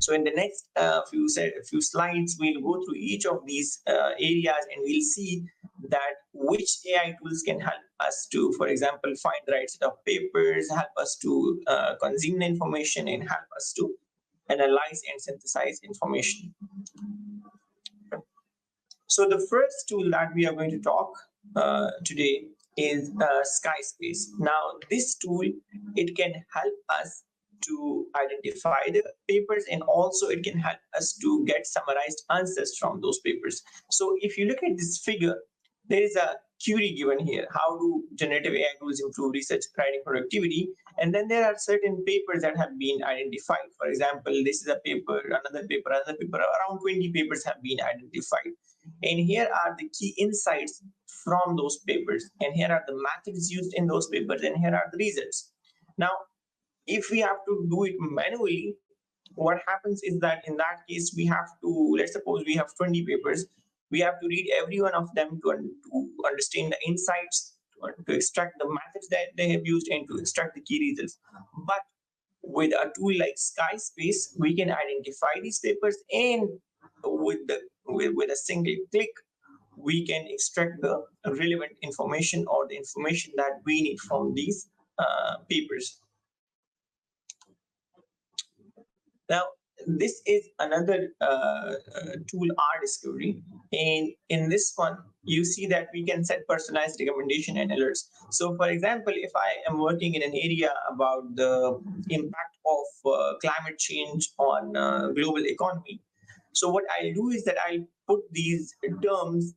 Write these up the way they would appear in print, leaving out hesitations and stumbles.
So in the next few slides, we'll go through each of these areas, and we'll see that which AI tools can help us to, for example, find the right set of papers, help us to consume the information, and help us to analyze and synthesize information. So the first tool that we are going to talk today is SCIspace. Now, this tool, it can help us to identify the papers, and also it can help us to get summarized answers from those papers. So if you look at this figure, there is a query given here. How do generative AI tools improve research writing productivity? And then there are certain papers that have been identified. For example, this is a paper, another paper, around 20 papers have been identified. And here are the key insights from those papers. And here are the methods used in those papers, and here are the results. Now, if we have to do it manually, what happens is that in that case, we have to, let's suppose we have 20 papers, we have to read every one of them to understand the insights, to extract the methods that they have used, and to extract the key results. But with a tool like SCIspace, we can identify these papers, and with a single click, we can extract the relevant information, or the information that we need from these papers. Now, this is another tool, R Discovery, and in this one, you see that we can set personalized recommendation and alerts. So, for example, if I am working in an area about the impact of climate change on global economy, so what I'll do is that I'll put these terms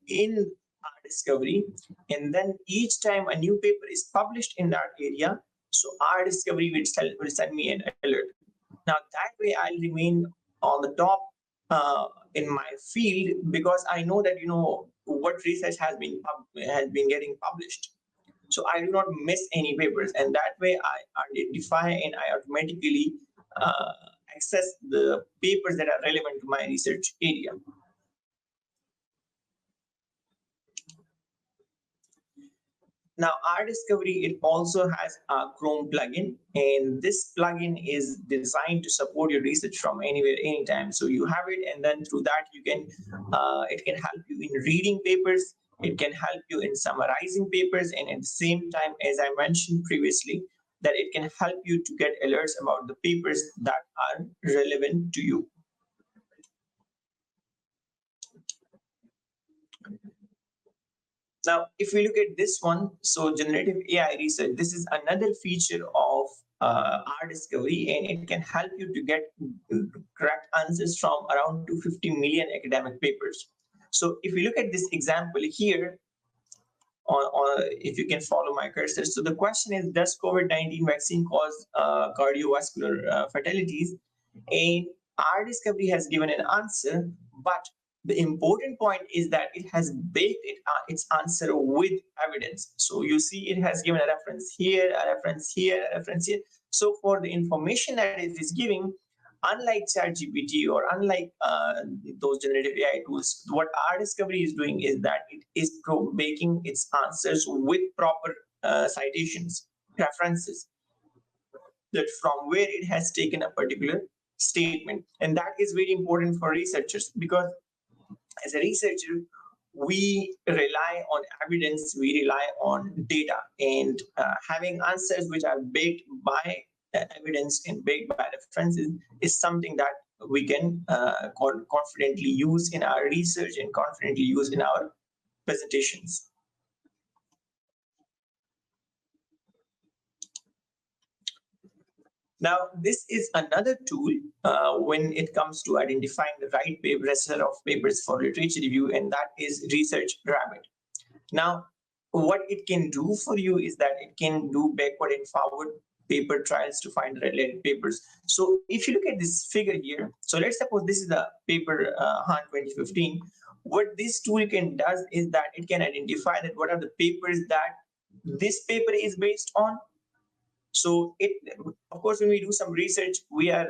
in R Discovery, and then each time a new paper is published in that area, so R Discovery will send me an alert. Now, that way I'll remain on the top in my field, because I know that, what research has been getting published. So I do not miss any papers, and that way I identify and I automatically access the papers that are relevant to my research area. Now, R Discovery, it also has a Chrome plugin, and this plugin is designed to support your research from anywhere, anytime. So you have it, and then through that you can, it can help you in reading papers, it can help you in summarizing papers, and at the same time, as I mentioned previously, that it can help you to get alerts about the papers that are relevant to you. Now, if we look at this one, so generative AI research, this is another feature of R Discovery, and it can help you to get correct answers from around 250 million academic papers. So if we look at this example here, if you can follow my cursor, so the question is, does COVID-19 vaccine cause cardiovascular fatalities? And R Discovery has given an answer, but the important point is that it has baked its answer with evidence. So you see it has given a reference here, a reference here, a reference here. So for the information that it is giving, unlike ChatGPT or unlike those generative AI tools, what R Discovery is doing is that it is baking its answers with proper citations, references, that from where it has taken a particular statement. And that is very important for researchers, because as a researcher, we rely on evidence, we rely on data, and having answers which are baked by evidence and baked by references is something that we can confidently use in our research and confidently use in our presentations. Now, this is another tool when it comes to identifying the right set of papers for literature review, and that is Research Rabbit. Now, what it can do for you is that it can do backward and forward paper trials to find related papers. So if you look at this figure here, so let's suppose this is the paper Han 2015. What this tool does is that it can identify that what are the papers that this paper is based on. So of course, when we do some research, we are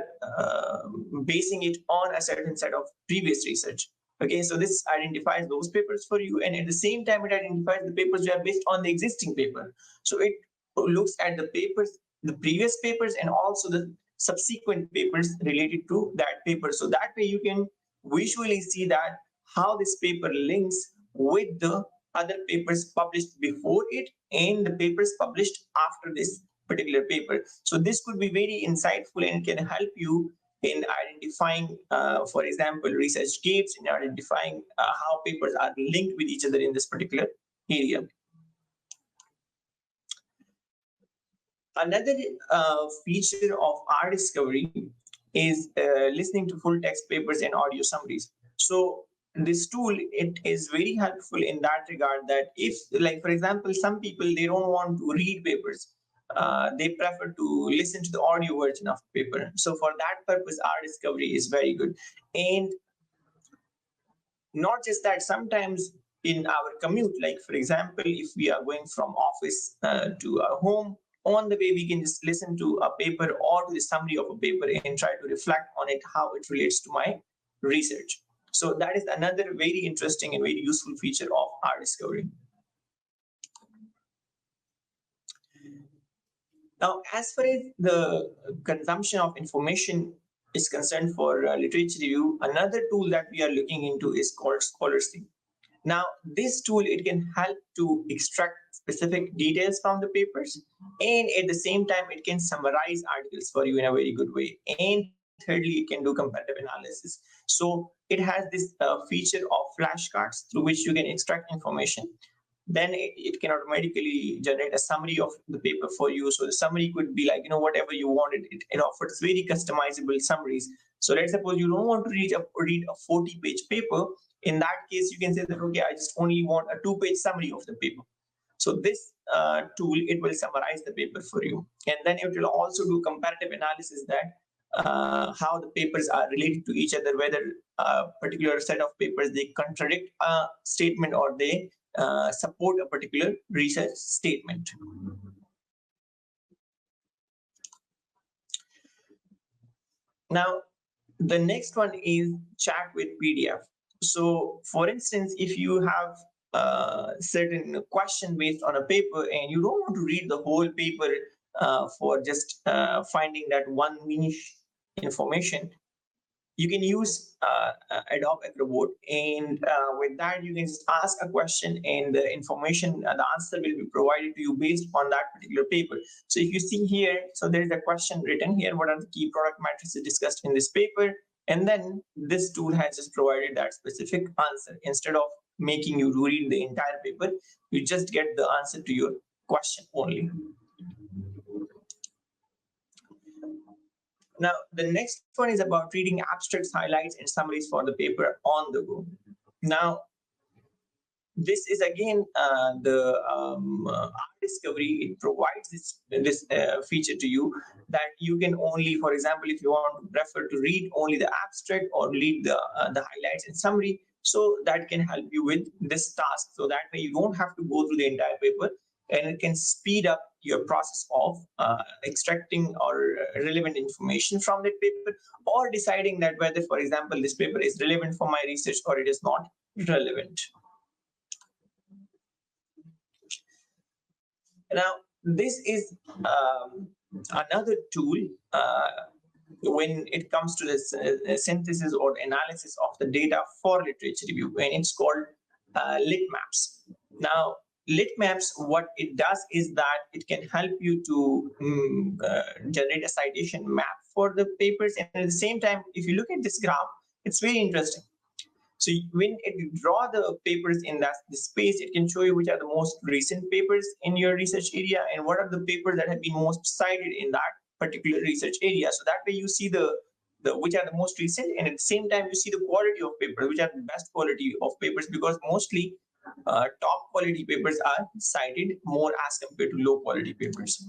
basing it on a certain set of previous research. Okay, so this identifies those papers for you, and at the same time, it identifies the papers that are based on the existing paper. So it looks at the papers, the previous papers, and also the subsequent papers related to that paper. So that way you can visually see that how this paper links with the other papers published before it and the papers published after this particular paper. So this could be very insightful and can help you in identifying, for example, research gaps, in identifying how papers are linked with each other in this particular area. Another feature of R Discovery is listening to full text papers and audio summaries. So this tool, it is very helpful in that regard, that if, like, for example, some people, they don't want to read papers, they prefer to listen to the audio version of paper. So for that purpose, R Discovery is very good. And not just that, sometimes in our commute, like for example, if we are going from office to our home, on the way we can just listen to a paper or to the summary of a paper and try to reflect on it, how it relates to my research. So that is another very interesting and very useful feature of R Discovery. Now, as far as the consumption of information is concerned for literature review, another tool that we are looking into is called Scholarcy. Now, this tool, it can help to extract specific details from the papers, and at the same time, it can summarize articles for you in a very good way. And thirdly, it can do comparative analysis. So it has this feature of flashcards through which you can extract information. Then it can automatically generate a summary of the paper for you. So the summary could be like, whatever you wanted. It offers very customizable summaries. So let's suppose you don't want to read a 40-page paper. In that case, you can say that, okay, I just only want a 2-page summary of the paper. So this tool, it will summarize the paper for you. And then it will also do comparative analysis, that how the papers are related to each other, whether a particular set of papers, they contradict a statement or they support a particular research statement. Now, the next one is chat with PDF. So for instance, if you have a certain question based on a paper and you don't want to read the whole paper for just finding that one niche information, you can use Adobe Acrobat, and with that you can just ask a question, and the information, the answer will be provided to you based on that particular paper. So if you see here, so there is a question written here: what are the key product matrices discussed in this paper? And then this tool has just provided that specific answer. Instead of making you read the entire paper, you just get the answer to your question only. Now, the next one is about reading abstracts, highlights, and summaries for the paper on the go. Now, this is again the R Discovery. It provides this feature to you, that you can only, for example, if you want to prefer to read only the abstract or read the highlights and summary, so that can help you with this task. So that way you don't have to go through the entire paper, and it can speed up your process of extracting or relevant information from that paper, or deciding that whether, for example, this paper is relevant for my research or it is not relevant. Now, this is another tool when it comes to the synthesis or analysis of the data for literature review, and it's called Litmaps. Now, Litmaps, what it does is that it can help you to generate a citation map for the papers, and at the same time, if you look at this graph, it's very interesting. So when you draw the papers in this space, it can show you which are the most recent papers in your research area and what are the papers that have been most cited in that particular research area. So that way you see the which are the most recent, and at the same time you see the quality of papers, which are the best quality of papers, because mostly top quality papers are cited more as compared to low quality papers.